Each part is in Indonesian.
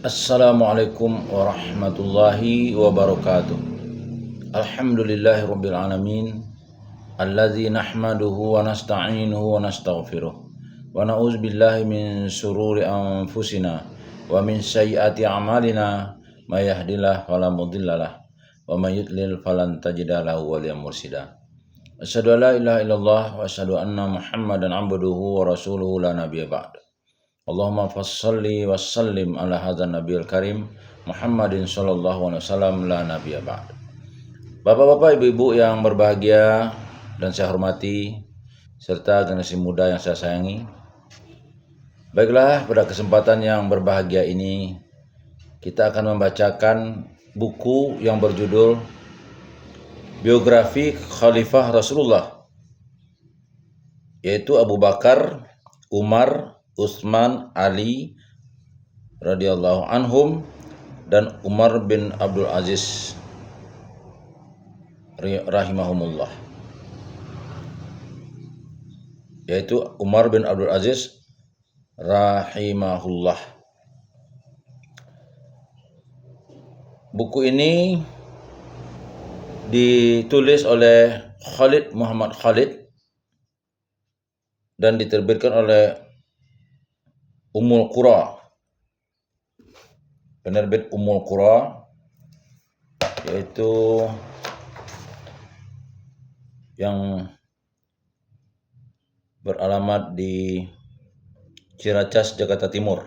Assalamualaikum warahmatullahi wabarakatuh. Alhamdulillahirabbil alamin. Allazi nahmaduhu wa nasta'inuhu wa nastaghfiruh. Wa na'udzubillahi min syururi anfusina wa min sayyiati a'malina. May yahdihillahu fala mudhillalah wa may yudlil falan tajida lahu waliyyan mursyida. Asyhadu an la ilaha illallah wa asyhadu anna Muhammadan 'abduhu wa rasuluhu la nabiyya ba'd. Allahumma fassalli wa sallim ala hadzal nabiyil karim Muhammadin sallallahu alaihi wasallam la nabiyya ba'd. Bapak-bapak, ibu-ibu yang berbahagia dan saya hormati serta generasi muda yang saya sayangi. Baiklah, pada kesempatan yang berbahagia ini kita akan membacakan buku yang berjudul Biografi Khalifah Rasulullah, yaitu Abu Bakar, Umar, Utsman, Ali radhiyallahu anhum dan Umar bin Abdul Aziz rahimahumullah, yaitu Umar bin Abdul Aziz rahimahullah. Buku ini ditulis oleh Khalid Muhammad Khalid dan diterbitkan oleh Ummul Qura, penerbit Ummul Qura, yaitu yang beralamat di Ciracas, Jakarta Timur.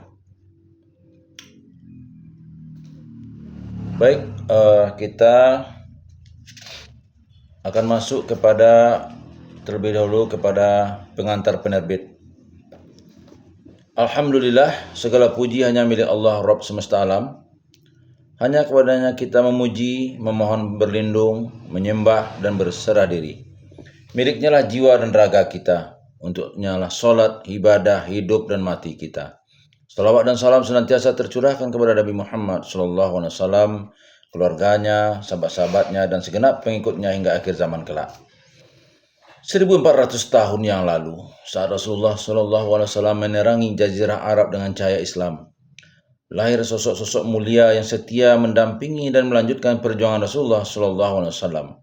Baik, kita akan masuk terlebih dahulu kepada pengantar penerbit. Alhamdulillah, segala puji hanya milik Allah Rabb semesta alam. Hanya kepadanya kita memuji, memohon berlindung, menyembah dan berserah diri. Miliknya lah jiwa dan raga kita, untuknya lah salat, ibadah, hidup dan mati kita. Salawat dan salam senantiasa tercurahkan kepada Nabi Muhammad SAW, keluarganya, sahabat-sahabatnya dan segenap pengikutnya hingga akhir zaman kelak. 1400 tahun yang lalu, saat Rasulullah SAW menerangi jazirah Arab dengan cahaya Islam, lahir sosok-sosok mulia yang setia mendampingi dan melanjutkan perjuangan Rasulullah SAW,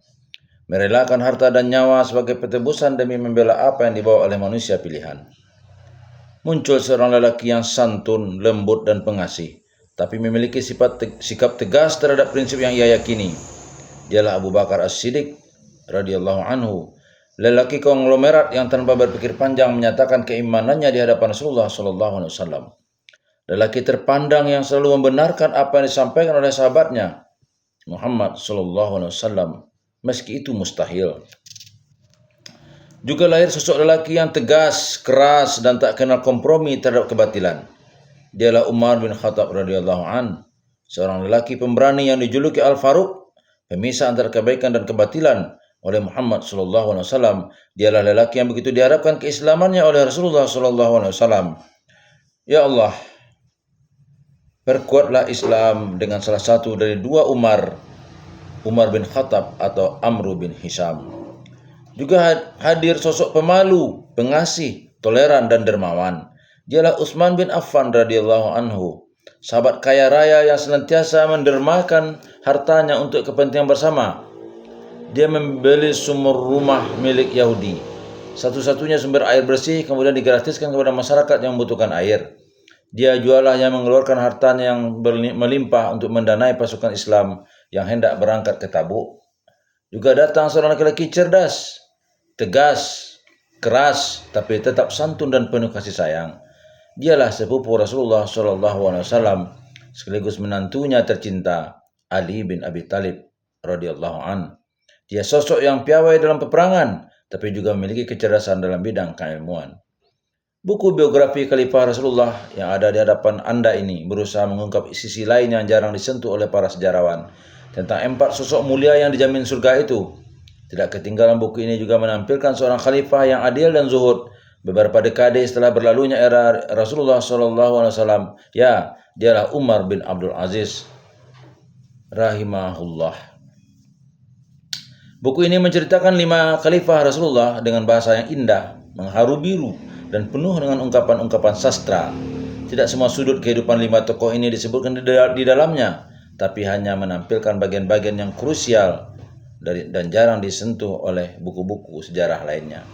merelakan harta dan nyawa sebagai petebusan demi membela apa yang dibawa oleh manusia pilihan. Muncul seorang lelaki yang santun, lembut dan pengasih, tapi memiliki sikap tegas terhadap prinsip yang ia yakini. Dialah Abu Bakar As-Siddiq radhiyallahu anhu, lelaki konglomerat yang tanpa berpikir panjang menyatakan keimanannya di hadapan Rasulullah SAW. Lelaki terpandang yang selalu membenarkan apa yang disampaikan oleh sahabatnya Muhammad SAW, meski itu mustahil. Juga lahir sosok lelaki yang tegas, keras dan tak kenal kompromi terhadap kebatilan. Dialah Umar bin Khattab radhiyallahu an, seorang lelaki pemberani yang dijuluki Al-Faruq, pemisah antara kebaikan dan kebatilan oleh Muhammad SAW. Dialah lelaki yang begitu diharapkan keislamannya oleh Rasulullah SAW. Ya Allah, perkuatlah Islam dengan salah satu dari dua Umar bin Khattab atau Amr bin Hisham. Juga hadir sosok pemalu, pengasih, toleran dan dermawan. Dialah Utsman bin Affan radhiyallahu anhu, sahabat kaya raya yang senantiasa mendermakan hartanya untuk kepentingan bersama. Dia membeli sumur rumah milik Yahudi, satu-satunya sumber air bersih, kemudian digratiskan kepada masyarakat yang membutuhkan air. Dia jualah yang mengeluarkan hartanya yang melimpah untuk mendanai pasukan Islam yang hendak berangkat ke Tabuk. Juga datang seorang laki-laki cerdas, tegas, keras, tapi tetap santun dan penuh kasih sayang. Dialah sepupu Rasulullah SAW, sekaligus menantunya tercinta, Ali bin Abi Thalib radhiyallahu an. Dia sosok yang piawai dalam peperangan, tapi juga memiliki kecerdasan dalam bidang keilmuan. Buku biografi Khalifah Rasulullah yang ada di hadapan Anda ini berusaha mengungkap sisi lain yang jarang disentuh oleh para sejarawan tentang 4 sosok mulia yang dijamin surga itu. Tidak ketinggalan, buku ini juga menampilkan seorang khalifah yang adil dan zuhud beberapa dekade setelah berlalunya era Rasulullah SAW. Ya, dialah Umar bin Abdul Aziz rahimahullah. Buku ini menceritakan 5 khalifah Rasulullah dengan bahasa yang indah, mengharu biru, dan penuh dengan ungkapan-ungkapan sastra. Tidak semua sudut kehidupan 5 tokoh ini disebutkan di dalamnya, tapi hanya menampilkan bagian-bagian yang krusial dan jarang disentuh oleh buku-buku sejarah lainnya.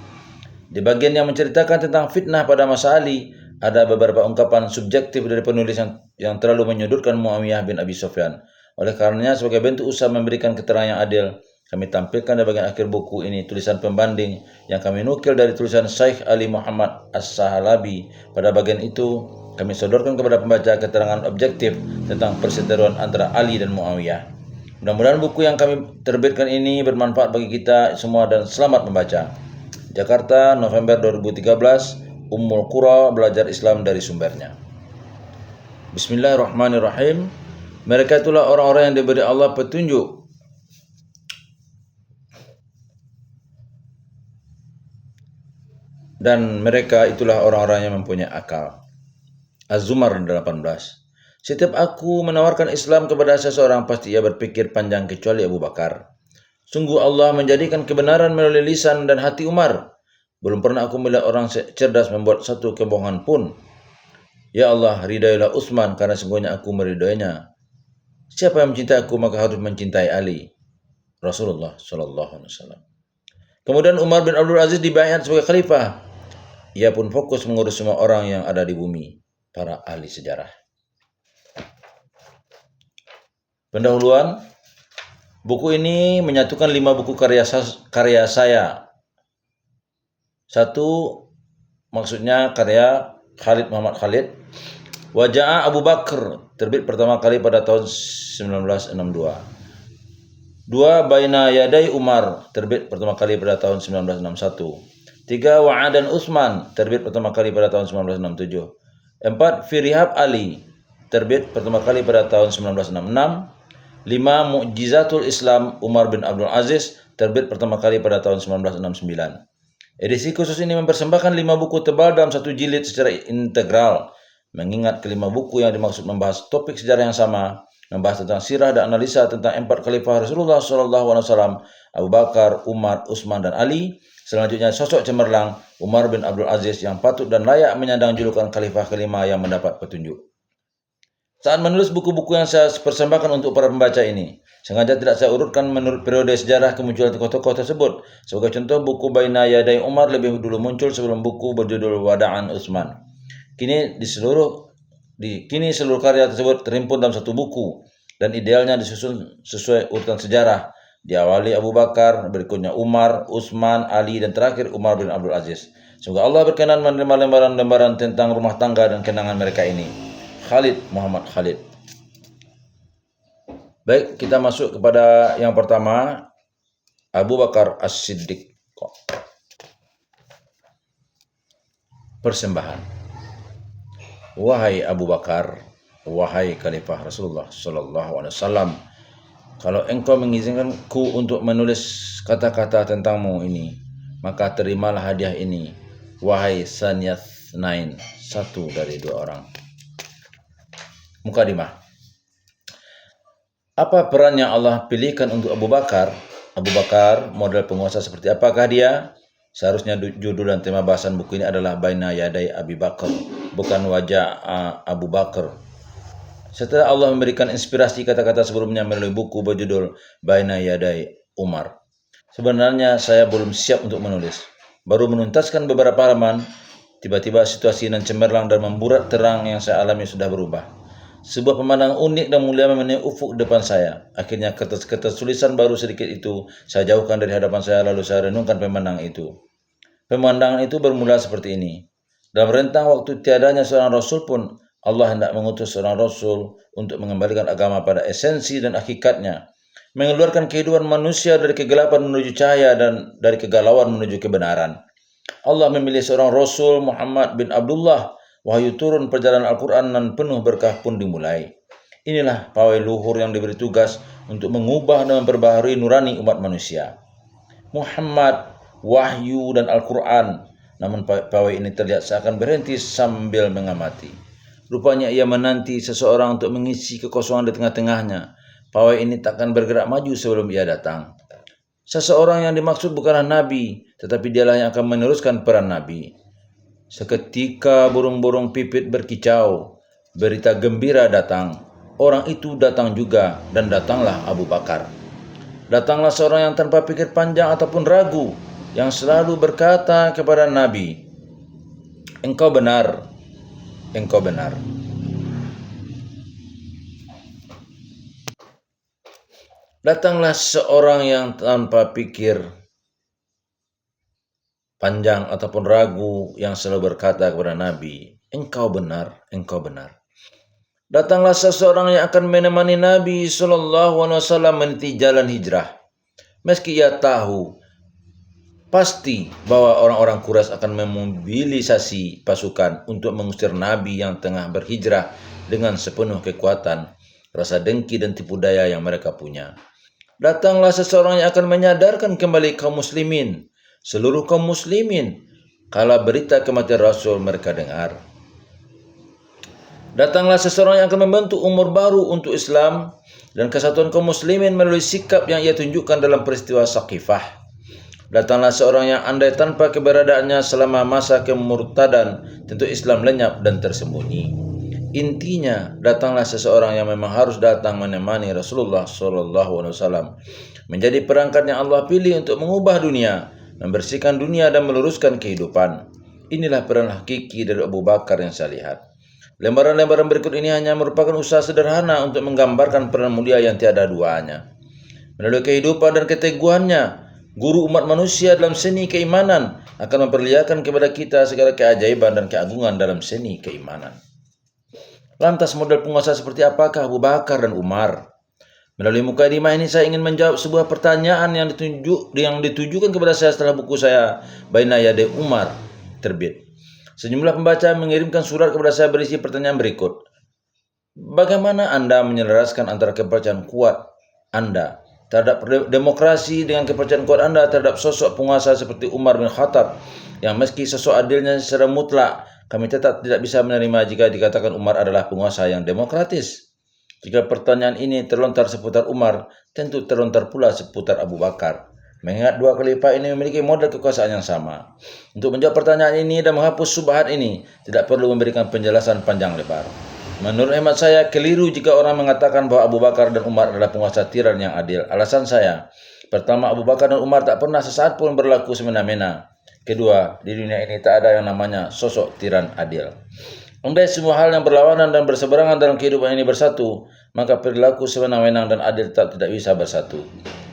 Di bagian yang menceritakan tentang fitnah pada masa Ali, ada beberapa ungkapan subjektif dari penulis yang terlalu menyudutkan Muawiyah bin Abi Sufyan. Oleh karenanya, sebagai bentuk usaha memberikan keterangan yang adil, kami tampilkan di bagian akhir buku ini tulisan pembanding yang kami nukil dari tulisan Syekh Ali Muhammad As-Sahalabi. Pada bagian itu, kami sodorkan kepada pembaca keterangan objektif tentang perseteruan antara Ali dan Muawiyah. Mudah-mudahan buku yang kami terbitkan ini bermanfaat bagi kita semua dan selamat membaca. Jakarta, November 2013, Ummul Qura, belajar Islam dari sumbernya. Bismillahirrahmanirrahim. Mereka itulah orang-orang yang diberi Allah petunjuk dan mereka itulah orang-orang yang mempunyai akal. Az-Zumar 18. Setiap aku menawarkan Islam kepada seseorang, pasti ia berpikir panjang kecuali Abu Bakar. Sungguh Allah menjadikan kebenaran melalui lisan dan hati Umar. Belum pernah aku melihat orang cerdas membuat satu kebohongan pun. Ya Allah, ridailah Utsman karena sungguhnya aku meridainya. Siapa yang mencintai aku maka harus mencintai Ali. Rasulullah sallallahu alaihi wasallam. Kemudian Umar bin Abdul Aziz dibayar sebagai khalifah. Ia pun fokus mengurus semua orang yang ada di bumi, para ahli sejarah. Pendahuluan. Buku ini menyatukan 5 buku karya saya. Satu, maksudnya karya Khalid Muhammad Khalid. Waja'a Abu Bakar, terbit pertama kali pada tahun 1962. 2, Baina Yaday Umar, terbit pertama kali pada tahun 1961. 3, Wa'adan Utsman, terbit pertama kali pada tahun 1967. 4, Firihab Ali, terbit pertama kali pada tahun 1966. 5, Mu'jizatul Islam Umar bin Abdul Aziz, terbit pertama kali pada tahun 1969. Edisi khusus ini mempersembahkan 5 buku tebal dalam satu jilid secara integral. Mengingat kelima buku yang dimaksud membahas topik sejarah yang sama, membahas tentang sirah dan analisa tentang 4 khalifah Rasulullah SAW, Abu Bakar, Umar, Utsman, dan Ali. Selanjutnya sosok cemerlang Umar bin Abdul Aziz yang patut dan layak menyandang julukan khalifah kelima yang mendapat petunjuk. Saat menulis buku-buku yang saya persembahkan untuk para pembaca ini, sengaja tidak saya urutkan menurut periode sejarah kemunculan tokoh-tokoh tersebut. Sebagai contoh, buku Baina Yaday Umar lebih dulu muncul sebelum buku berjudul Wada'an Utsman. Kini seluruh karya tersebut terhimpun dalam satu buku dan idealnya disusun sesuai urutan sejarah. Diawali Abu Bakar, berikutnya Umar, Utsman, Ali, dan terakhir Umar bin Abdul Aziz. Semoga Allah berkenan menerima lembaran-lembaran tentang rumah tangga dan kenangan mereka ini. Khalid Muhammad Khalid. Baik, kita masuk kepada yang pertama, Abu Bakar As-Siddiq. Persembahan. Wahai Abu Bakar, wahai Khalifah Rasulullah sallallahu alaihi wasallam, kalau engkau mengizinkanku untuk menulis kata-kata tentangmu ini, maka terimalah hadiah ini, wahai Sanyathnain, satu dari 2 orang. Mukadimah. Apa peran yang Allah pilihkan untuk Abu Bakar? Abu Bakar, model penguasa seperti apakah dia? Seharusnya judul dan tema bahasan buku ini adalah Baina Yaday Abi Bakar, bukan Wajah Abu Bakar. Setelah Allah memberikan inspirasi kata-kata sebelumnya melalui buku berjudul Baina Yaday Umar. Sebenarnya saya belum siap untuk menulis. Baru menuntaskan beberapa halaman, tiba-tiba situasi nan cemerlang dan memburat terang yang saya alami sudah berubah. Sebuah pemandangan unik dan mulia memenuhi ufuk depan saya. Akhirnya kertas-kertas tulisan baru sedikit itu saya jauhkan dari hadapan saya, lalu saya renungkan pemandangan itu. Pemandangan itu bermula seperti ini. Dalam rentang waktu tiadanya seorang Rasul pun, Allah hendak mengutus seorang Rasul untuk mengembalikan agama pada esensi dan hakikatnya. Mengeluarkan kehidupan manusia dari kegelapan menuju cahaya dan dari kegalauan menuju kebenaran. Allah memilih seorang Rasul, Muhammad bin Abdullah. Wahyu turun, perjalanan Al-Quran dan penuh berkah pun dimulai. Inilah pawai luhur yang diberi tugas untuk mengubah dan memperbaharui nurani umat manusia. Muhammad, wahyu dan Al-Quran. Namun pawai ini terlihat seakan berhenti sambil mengamati. Rupanya ia menanti seseorang untuk mengisi kekosongan di tengah-tengahnya. Pawai ini takkan bergerak maju sebelum ia datang. Seseorang yang dimaksud bukanlah Nabi, tetapi dialah yang akan meneruskan peran Nabi. Seketika burung-burung pipit berkicau, berita gembira datang. Orang itu datang juga, dan datanglah Abu Bakar. Datanglah seorang yang tanpa pikir panjang ataupun ragu, yang selalu berkata kepada Nabi, "Engkau benar, engkau benar." Datanglah seorang yang tanpa pikir panjang ataupun ragu, yang selalu berkata kepada Nabi, "Engkau benar, engkau benar." Datanglah seseorang yang akan menemani Nabi SAW meniti jalan hijrah. Meski ia tahu pasti bahwa orang-orang Quraisy akan memobilisasi pasukan untuk mengusir Nabi yang tengah berhijrah dengan sepenuh kekuatan, rasa dengki dan tipu daya yang mereka punya. Datanglah seseorang yang akan menyadarkan kembali kaum muslimin, seluruh kaum muslimin, kala berita kematian Rasul mereka dengar. Datanglah seseorang yang akan membentuk umur baru untuk Islam dan kesatuan kaum muslimin melalui sikap yang ia tunjukkan dalam peristiwa Saqifah. Datanglah seorang yang andai tanpa keberadaannya selama masa kemurtadan, tentu Islam lenyap dan tersembunyi. Intinya, datanglah seseorang yang memang harus datang menemani Rasulullah SAW, menjadi perangkat yang Allah pilih untuk mengubah dunia, membersihkan dunia dan meluruskan kehidupan. Inilah peran hakiki dari Abu Bakar yang saya lihat. Lembaran-lembaran berikut ini hanya merupakan usaha sederhana untuk menggambarkan peran mulia yang tiada duanya. Melalui kehidupan dan keteguhannya, guru umat manusia dalam seni keimanan akan memperlihatkan kepada kita segala keajaiban dan keagungan dalam seni keimanan. Lantas model penguasa seperti apakah Abu Bakar dan Umar? Melalui mukadimah ini saya ingin menjawab sebuah pertanyaan yang ditujukan kepada saya setelah buku saya Baina Yaday Umar terbit. Sejumlah pembaca mengirimkan surat kepada saya berisi pertanyaan berikut. Bagaimana Anda menyelaraskan antara kepercayaan kuat Anda terhadap demokrasi dengan kepercayaan kuat Anda terhadap sosok penguasa seperti Umar bin Khattab, yang meski sosok adilnya secara mutlak, kami tetap tidak bisa menerima jika dikatakan Umar adalah penguasa yang demokratis? Jika pertanyaan ini terlontar seputar Umar, tentu terlontar pula seputar Abu Bakar. Mengingat dua khalifah ini memiliki model kekuasaan yang sama. Untuk menjawab pertanyaan ini dan menghapus subhat ini, tidak perlu memberikan penjelasan panjang lebar. Menurut hemat saya, keliru jika orang mengatakan bahwa Abu Bakar dan Umar adalah penguasa tiran yang adil. Alasan saya, pertama, Abu Bakar dan Umar tak pernah sesaat pun berlaku semena-mena. Kedua, di dunia ini tak ada yang namanya sosok tiran adil. Andai semua hal yang berlawanan dan berseberangan dalam kehidupan ini bersatu, maka perilaku sewenang-wenang dan adil tetap tidak bisa bersatu.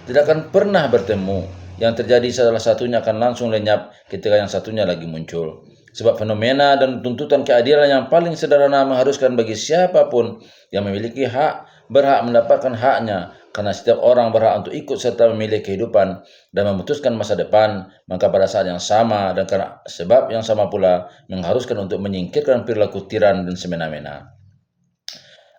Tidak akan pernah bertemu. Yang terjadi salah satunya akan langsung lenyap ketika yang satunya lagi muncul. Sebab fenomena dan tuntutan keadilan yang paling sederhana mengharuskan bagi siapapun yang memiliki hak, berhak mendapatkan haknya. Karena setiap orang berhak untuk ikut serta memilih kehidupan dan memutuskan masa depan, maka pada saat yang sama dan karena sebab yang sama pula mengharuskan untuk menyingkirkan perilaku tiran dan semena-mena.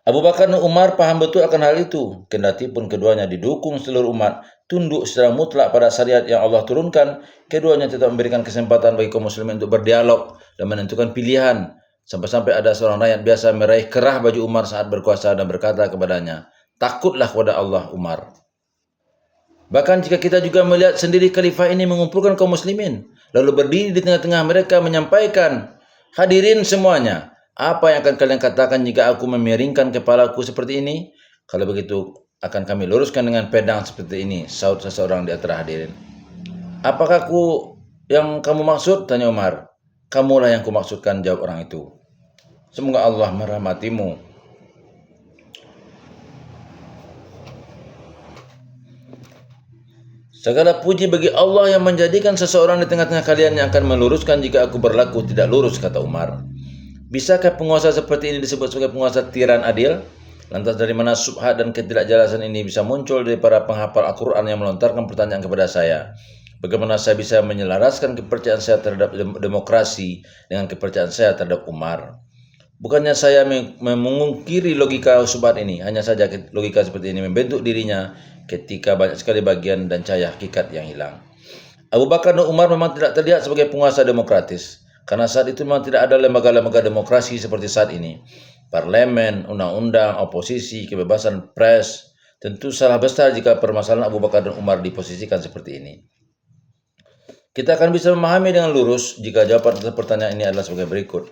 Abu Bakar dan Umar paham betul akan hal itu, kendati pun keduanya didukung seluruh umat, tunduk secara mutlak pada syariat yang Allah turunkan, keduanya tetap memberikan kesempatan bagi kaum muslimin untuk berdialog dan menentukan pilihan, sampai-sampai ada seorang rakyat biasa meraih kerah baju Umar saat berkuasa dan berkata kepadanya, "Takutlah kepada Allah, Umar." Bahkan jika kita juga melihat sendiri khalifah ini mengumpulkan kaum muslimin, lalu berdiri di tengah-tengah mereka menyampaikan, "Hadirin semuanya, apa yang akan kalian katakan jika aku memiringkan kepalaku seperti ini? Kalau begitu, akan kami luruskan dengan pedang seperti ini," sahut seseorang di antara hadirin. "Apakah aku yang kamu maksud?" tanya Umar. "Kamulah yang kumaksudkan," jawab orang itu. "Semoga Allah merahmatimu." Segala puji bagi Allah yang menjadikan seseorang di tengah-tengah kalian yang akan meluruskan jika aku berlaku tidak lurus, kata Umar. Bisakah penguasa seperti ini disebut sebagai penguasa tiran adil? Lantas dari mana subhat dan ketidakjelasan ini bisa muncul dari para penghafal Al-Quran yang melontarkan pertanyaan kepada saya? Bagaimana saya bisa menyelaraskan kepercayaan saya terhadap demokrasi dengan kepercayaan saya terhadap Umar? Bukannya saya mengungkiri logika subhat ini, hanya saja logika seperti ini membentuk dirinya ketika banyak sekali bagian dan cahaya hakikat yang hilang. Abu Bakar dan Umar memang tidak terlihat sebagai penguasa demokratis, karena saat itu memang tidak ada lembaga-lembaga demokrasi seperti saat ini. Parlemen, undang-undang, oposisi, kebebasan pers. Tentu salah besar jika permasalahan Abu Bakar dan Umar diposisikan seperti ini. Kita akan bisa memahami dengan lurus jika jawaban atas pertanyaan ini adalah sebagai berikut.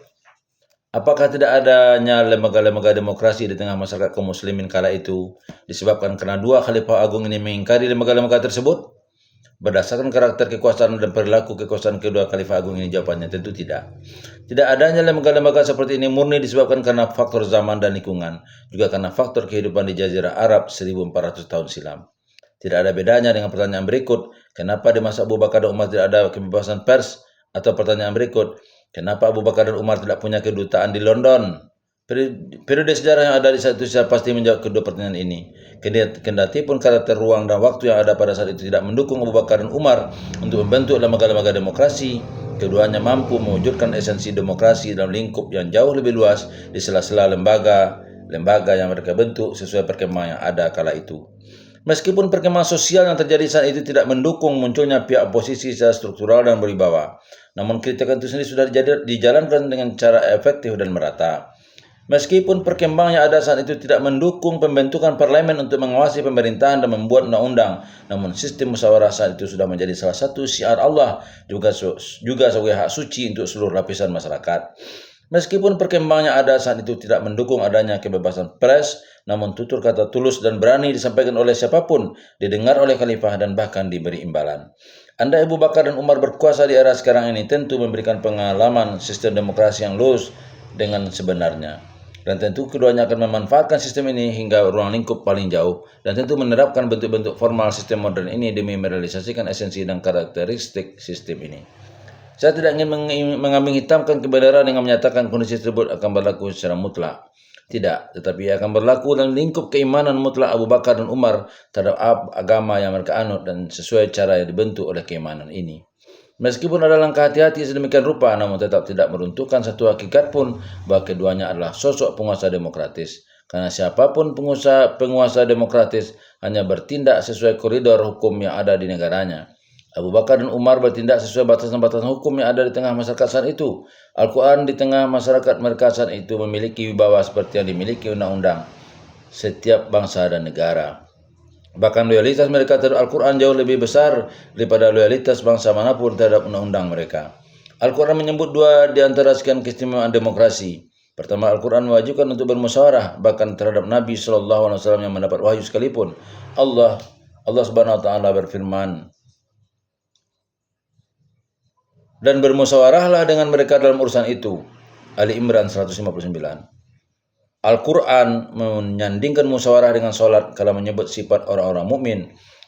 Apakah tidak adanya lembaga-lembaga demokrasi di tengah masyarakat kaum muslimin kala itu disebabkan karena dua khalifah agung ini mengingkari lembaga-lembaga tersebut? Berdasarkan karakter kekuasaan dan perilaku kekuasaan kedua khalifah agung ini, jawabannya tentu tidak. Tidak adanya lembaga-lembaga seperti ini murni disebabkan karena faktor zaman dan lingkungan, juga karena faktor kehidupan di Jazirah Arab 1400 tahun silam. Tidak ada bedanya dengan pertanyaan berikut, kenapa di masa Abu Bakar dan Umar tidak ada kebebasan pers? Atau pertanyaan berikut, kenapa Abu Bakar dan Umar tidak punya kedutaan di London? Periode sejarah yang ada di saat itu saya pasti menjawab kedua pertanyaan ini. Kendati pun karakter ruang dan waktu yang ada pada saat itu tidak mendukung Abu Bakar dan Umar untuk membentuk lembaga-lembaga demokrasi, keduanya mampu mewujudkan esensi demokrasi dalam lingkup yang jauh lebih luas di sela-sela lembaga yang mereka bentuk sesuai perkembangan yang ada kala itu. Meskipun perkembangan sosial yang terjadi saat itu tidak mendukung munculnya pihak oposisi secara struktural dan berwibawa, namun kritikan itu sendiri sudah dijalankan dengan cara efektif dan merata. Meskipun perkembangan yang ada saat itu tidak mendukung pembentukan parlemen untuk mengawasi pemerintahan dan membuat undang-undang, namun sistem musyawarah saat itu sudah menjadi salah satu syiar Allah, juga sebagai hak suci untuk seluruh lapisan masyarakat. Meskipun perkembangannya ada saat itu tidak mendukung adanya kebebasan pers, namun tutur kata tulus dan berani disampaikan oleh siapapun, didengar oleh khalifah dan bahkan diberi imbalan. Andai Abu Bakar dan Umar berkuasa di era sekarang ini, tentu memberikan pengalaman sistem demokrasi yang lurus dengan sebenarnya. Dan tentu keduanya akan memanfaatkan sistem ini hingga ruang lingkup paling jauh, dan tentu menerapkan bentuk-bentuk formal sistem modern ini demi merealisasikan esensi dan karakteristik sistem ini. Saya tidak ingin mengambing hitamkan kebenaran dengan menyatakan kondisi tersebut akan berlaku secara mutlak. Tidak, tetapi akan berlaku dalam lingkup keimanan mutlak Abu Bakar dan Umar terhadap agama yang mereka anut dan sesuai cara yang dibentuk oleh keimanan ini. Meskipun ada langkah hati-hati sedemikian rupa, namun tetap tidak meruntuhkan satu hakikat pun bahwa keduanya adalah sosok penguasa demokratis. Karena siapapun penguasa demokratis hanya bertindak sesuai koridor hukum yang ada di negaranya. Abu Bakar dan Umar bertindak sesuai batasan-batasan hukum yang ada di tengah masyarakat saat itu. Al-Quran di tengah masyarakat mereka saat itu memiliki wibawa seperti yang dimiliki undang-undang setiap bangsa dan negara. Bahkan loyalitas mereka terhadap Al-Quran jauh lebih besar daripada loyalitas bangsa manapun terhadap undang-undang mereka. Al-Quran menyebut dua di antara sekian keistimewaan demokrasi. Pertama, Al-Quran mewajibkan untuk bermusyawarah, bahkan terhadap Nabi SAW yang mendapat wahyu sekalipun. Allah Subhanahu Wa Taala berfirman, dan bermusyawarahlah dengan mereka dalam urusan itu. Ali Imran 159. Al-Quran menyandingkan musyawarah dengan solat kalau menyebut sifat orang-orang mukmin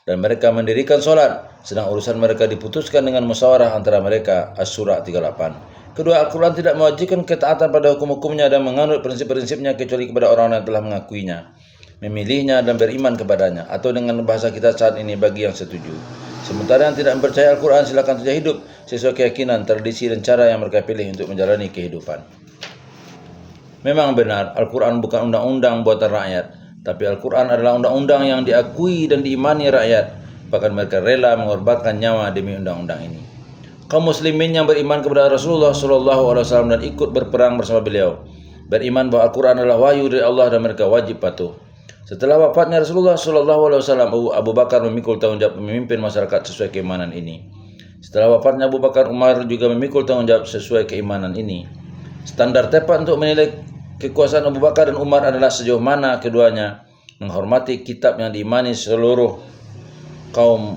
dan mereka mendirikan solat, sedang urusan mereka diputuskan dengan musyawarah antara mereka. As-Surah 38. Kedua, Al-Quran tidak mewajibkan ketaatan pada hukum-hukumnya dan menganut prinsip-prinsipnya kecuali kepada orang-orang yang telah mengakuinya, memilihnya dan beriman kepadanya, atau dengan bahasa kita saat ini bagi yang setuju. Sementara yang tidak mempercayai Al-Quran silakan saja hidup sesuai keyakinan, tradisi dan cara yang mereka pilih untuk menjalani kehidupan. Memang benar, Al-Quran bukan undang-undang buatan rakyat, tapi Al-Quran adalah undang-undang yang diakui dan diimani rakyat. Bahkan mereka rela mengorbankan nyawa demi undang-undang ini. Kaum muslimin yang beriman kepada Rasulullah SAW dan ikut berperang bersama beliau, beriman bahwa Al-Quran adalah wahyu dari Allah dan mereka wajib patuh. Setelah wafatnya Rasulullah SAW, Abu Bakar memikul tanggung jawab memimpin masyarakat sesuai keimanan ini. Setelah wafatnya Abu Bakar, Umar juga memikul tanggung jawab sesuai keimanan ini. Standar tepat untuk menilai kekuasaan Abu Bakar dan Umar adalah sejauh mana keduanya menghormati kitab yang diimani seluruh kaum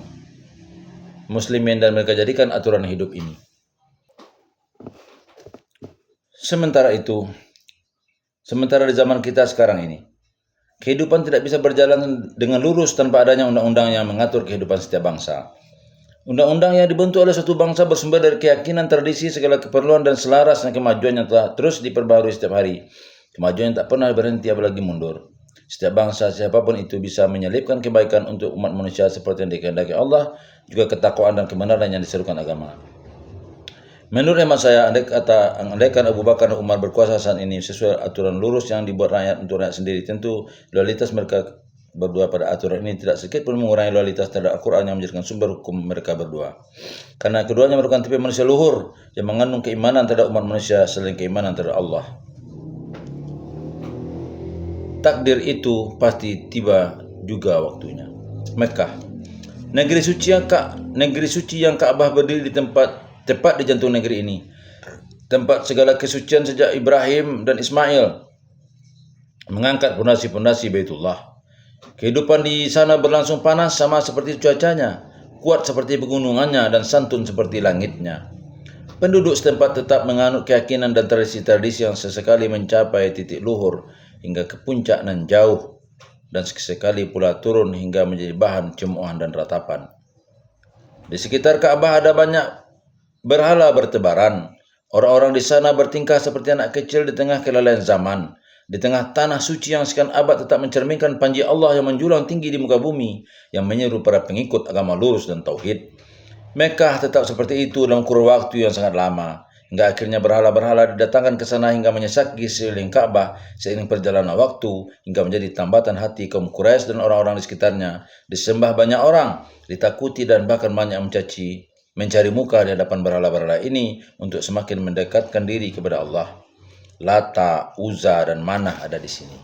muslimin dan mereka jadikan aturan hidup ini. Sementara di zaman kita sekarang ini, kehidupan tidak bisa berjalan dengan lurus tanpa adanya undang-undang yang mengatur kehidupan setiap bangsa. Undang-undang yang dibentuk oleh suatu bangsa bersumber dari keyakinan, tradisi, segala keperluan dan selaras dengan kemajuan yang telah terus diperbarui setiap hari. Kemajuan yang tak pernah berhenti apalagi mundur. Setiap bangsa siapapun itu bisa menyelipkan kebaikan untuk umat manusia seperti yang dikehendaki Allah, juga ketakwaan dan kebenaran yang diserukan agama. Menurut hemat saya, andaikan Abu Bakar dan Umar berkuasa saat ini sesuai aturan lurus yang dibuat rakyat untuk rakyat sendiri, tentu loyalitas mereka berdua pada aturan ini tidak sedikit pun mengurangi loyalitas terhadap Al-Quran yang menjadikan sumber hukum mereka berdua. Karena keduanya merupakan tipe manusia luhur yang mengandung keimanan terhadap umat manusia selain keimanan terhadap Allah. Takdir itu pasti tiba juga waktunya. Mekah. Negeri suci yang Ka'bah berdiri di tepat di jantung negeri ini. Tempat segala kesucian sejak Ibrahim dan Ismail mengangkat pondasi-pondasi Baitullah. Kehidupan di sana berlangsung panas sama seperti cuacanya, kuat seperti pegunungannya, dan santun seperti langitnya. Penduduk setempat tetap menganut keyakinan dan tradisi-tradisi yang sesekali mencapai titik luhur hingga ke puncak nan jauh, dan sesekali pula turun hingga menjadi bahan cemoohan dan ratapan. Di sekitar Ka'bah ada banyak berhala bertebaran. Orang-orang di sana bertingkah seperti anak kecil di tengah kelalaian zaman. Di tengah tanah suci yang sekian abad tetap mencerminkan panji Allah yang menjulang tinggi di muka bumi, yang menyeru para pengikut agama lurus dan tauhid. Mekah tetap seperti itu dalam kurun waktu yang sangat lama, hingga akhirnya berhala-berhala didatangkan ke sana hingga menyesaki sekeliling Ka'bah seiring perjalanan waktu, hingga menjadi tambatan hati kaum Quraisy dan orang-orang di sekitarnya. Disembah banyak orang, ditakuti, dan bahkan banyak mencari muka di hadapan berhala-berhala ini untuk semakin mendekatkan diri kepada Allah. Lata, Uzza, dan Manah ada di sini.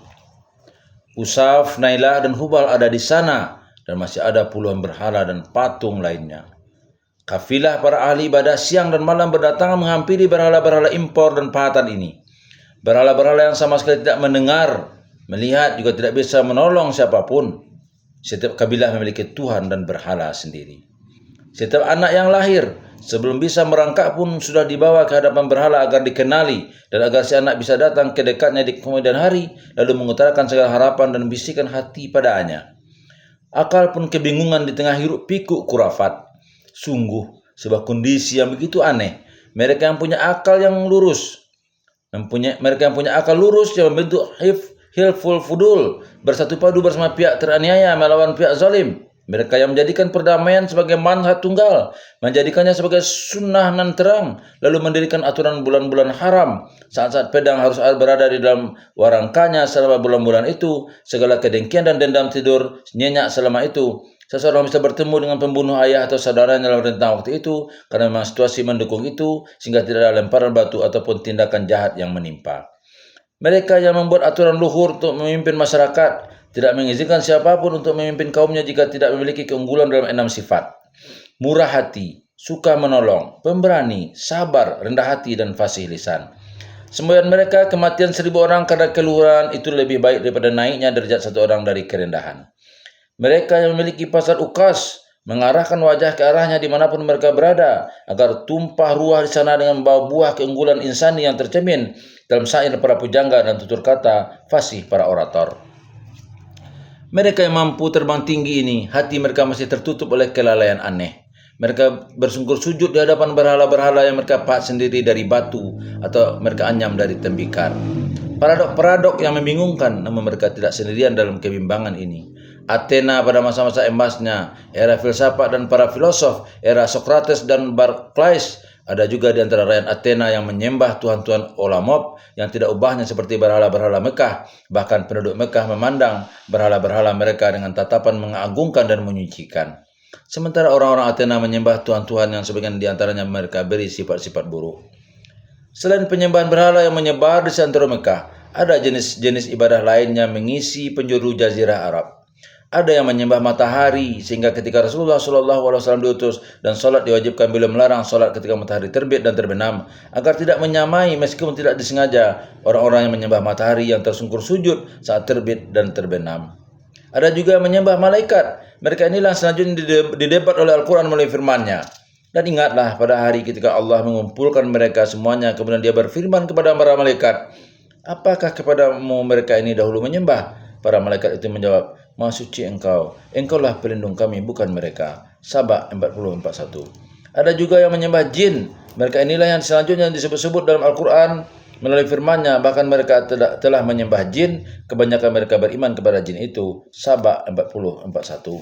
Usaf, Nailah, dan Hubal ada di sana, dan masih ada puluhan berhala dan patung lainnya. Kafilah para ahli ibadah siang dan malam berdatangan menghampiri berhala-berhala impor dan pahatan ini. Berhala-berhala yang sama sekali tidak mendengar, melihat, juga tidak bisa menolong siapapun. Setiap kabilah memiliki Tuhan dan berhala sendiri. Setiap anak yang lahir sebelum bisa merangkak pun sudah dibawa ke hadapan berhala agar dikenali, dan agar si anak bisa datang ke dekatnya di kemudian hari, lalu mengutarakan segala harapan dan bisikan hati padaannya. Akal pun kebingungan di tengah hiruk pikuk khurafat. Sungguh sebuah kondisi yang begitu aneh. Mereka yang punya akal lurus yang membentuk hilful fudul, bersatu padu bersama pihak teraniaya melawan pihak zalim. Mereka yang menjadikan perdamaian sebagai manhaj tunggal, menjadikannya sebagai sunnah nan terang, lalu mendirikan aturan bulan-bulan haram. Saat-saat pedang harus berada di dalam warangkanya selama bulan-bulan itu. Segala kedengkian dan dendam tidur nyenyak selama itu. Seseorang bisa bertemu dengan pembunuh ayah atau saudaranya dalam rentang waktu itu, karena memang situasi mendukung itu, sehingga tidak ada lemparan batu ataupun tindakan jahat yang menimpa. Mereka yang membuat aturan luhur untuk memimpin masyarakat, tidak mengizinkan siapapun untuk memimpin kaumnya jika tidak memiliki keunggulan dalam 6 sifat. Murah hati, suka menolong, pemberani, sabar, rendah hati, dan fasih lisan. Semboyan mereka, kematian 1000 orang karena keluhuran itu lebih baik daripada naiknya derajat 1 orang dari kerendahan. Mereka yang memiliki pasar ukas, mengarahkan wajah ke arahnya dimanapun mereka berada, agar tumpah ruah di sana dengan membawa buah keunggulan insani yang tercermin dalam syair para pujangga dan tutur kata fasih para orator. Mereka yang mampu terbang tinggi ini, hati mereka masih tertutup oleh kelalaian aneh. Mereka bersungkur sujud di hadapan berhala-berhala yang mereka pahat sendiri dari batu atau mereka anyam dari tembikar. Paradok-paradok yang membingungkan, namun mereka tidak sendirian dalam kebimbangan ini. Athena pada masa-masa emasnya, era filsafat dan para filosof, era Socrates dan Barclays. Ada juga di antara rakyat Athena yang menyembah tuhan-tuhan Olamop yang tidak ubahnya seperti berhala-berhala Mekah. Bahkan penduduk Mekah memandang berhala-berhala mereka dengan tatapan mengagungkan dan menyucikan. Sementara orang-orang Athena menyembah tuhan-tuhan yang sebagian di antaranya mereka beri sifat-sifat buruk. Selain penyembahan berhala yang menyebar di seantero Mekah, ada jenis-jenis ibadah lainnya mengisi penjuru jazirah Arab. Ada yang menyembah matahari, sehingga ketika Rasulullah SAW diutus dan solat diwajibkan, beliau melarang solat ketika matahari terbit dan terbenam, agar tidak menyamai meskipun tidak disengaja orang-orang yang menyembah matahari yang tersungkur sujud saat terbit dan terbenam. Ada juga yang menyembah malaikat. Mereka inilah selanjutnya didebat oleh Al-Quran melalui firman-Nya. Dan ingatlah pada hari ketika Allah mengumpulkan mereka semuanya, kemudian Dia berfirman kepada para malaikat, apakah kepadamu mereka ini dahulu menyembah? Para malaikat itu menjawab, Maha suci Engkaulah pelindung kami, bukan mereka. Saba 40:41. Ada juga yang menyembah jin. Mereka inilah yang selanjutnya disebut-sebut dalam Al-Quran melalui firman-Nya. Bahkan mereka telah menyembah jin. Kebanyakan mereka beriman kepada jin itu. Saba 40:41.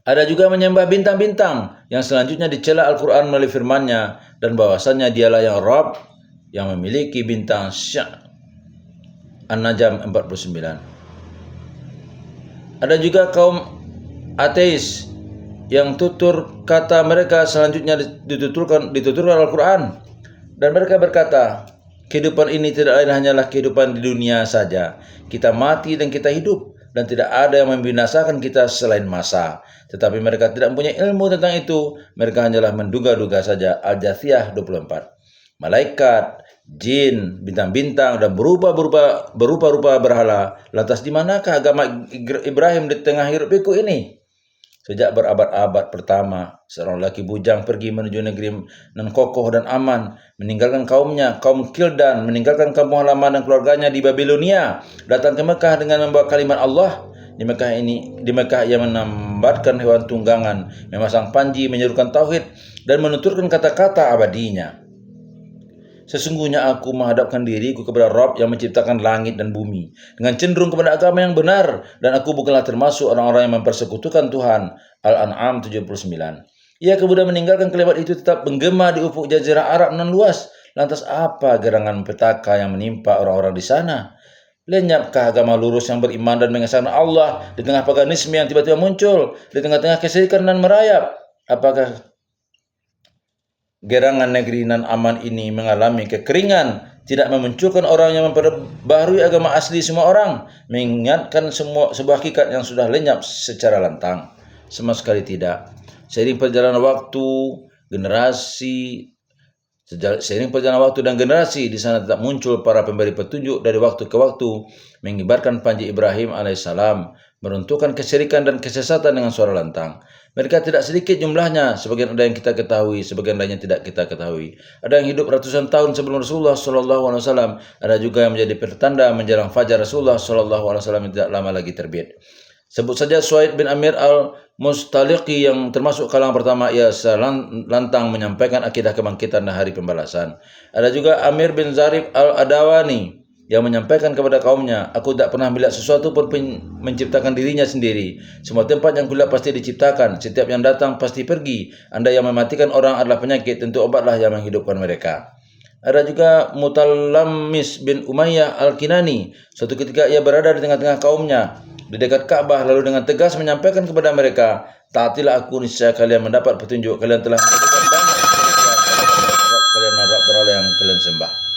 Ada juga menyembah bintang-bintang yang selanjutnya dicela Al-Quran melalui firman-Nya, dan bahwasannya Dialah yang Rabb yang memiliki bintang Sya' An-Najm 49. Ada juga kaum ateis yang tutur kata mereka selanjutnya dituturkan Al-Quran, dan mereka berkata, kehidupan ini tidak lain hanyalah kehidupan di dunia saja. Kita mati dan kita hidup. dan tidak ada yang membinasakan kita selain masa. Tetapi mereka tidak mempunyai ilmu tentang itu. Mereka hanyalah menduga-duga saja. Al-Jathiyah 24. Malaikat, jin, bintang-bintang, dan berupa-rupa berhala. Lantas di manakah agama Ibrahim di tengah hiruk pikuk ini? Sejak berabad-abad pertama, seorang lelaki bujang pergi menuju negeri nan kokoh dan aman, meninggalkan kaumnya, kaum Kildan, meninggalkan kampung halaman dan keluarganya di Babilonia, datang ke Mekah dengan membawa kalimat Allah. Di Mekah ia menambatkan hewan tunggangan, memasang panji, menyerukan tauhid, dan menuturkan kata-kata abadinya. Sesungguhnya aku menghadapkan diriku kepada Rabb yang menciptakan langit dan bumi dengan cenderung kepada agama yang benar, dan aku bukanlah termasuk orang-orang yang mempersekutukan Tuhan. Al-An'am 79. Ia kemudian meninggalkan kalimat itu tetap menggema di ufuk jazirah Arab nan luas. Lantas apa gerangan petaka yang menimpa orang-orang di sana? Lenyapkah agama lurus yang beriman dan mengesahkan Allah di tengah paganisme yang tiba-tiba muncul, di tengah-tengah kesyirikan dan merayap? Apakah gerangan negeri nan aman ini mengalami kekeringan, tidak memunculkan orang yang memperbaharui agama asli semua orang, mengingatkan sebuah hakikat yang sudah lenyap secara lantang? Sama sekali tidak. Seiring perjalanan waktu dan generasi, di sana tetap muncul para pemberi petunjuk dari waktu ke waktu, mengibarkan panji Ibrahim alaihissalam, meruntuhkan kesyirikan dan kesesatan dengan suara lantang. Mereka tidak sedikit jumlahnya, sebagian ada yang kita ketahui, sebagian lainnya tidak kita ketahui. Ada yang hidup ratusan tahun sebelum Rasulullah SAW, ada juga yang menjadi pertanda menjelang fajar Rasulullah SAW yang tidak lama lagi terbit. Sebut saja Suhaid bin Amir al-Mustaliqi yang termasuk kalangan pertama. Ia lantang menyampaikan akidah kebangkitan dan hari pembalasan. Ada juga Amir bin Zarif al-Adawani yang menyampaikan kepada kaumnya, aku tak pernah melihat sesuatu pun menciptakan dirinya sendiri. Semua tempat yang kulihat pasti diciptakan. Setiap yang datang pasti pergi. Anda yang mematikan orang adalah penyakit, tentu obatlah yang menghidupkan mereka. Ada juga Mutalammis bin Umayyah al-Kinani. Suatu ketika ia berada di tengah-tengah kaumnya di dekat Ka'bah, lalu dengan tegas menyampaikan kepada mereka, taatilah aku, niscaya kalian mendapat petunjuk. Kalian telah menjadikan banyak kalian berhala yang kalian sembah.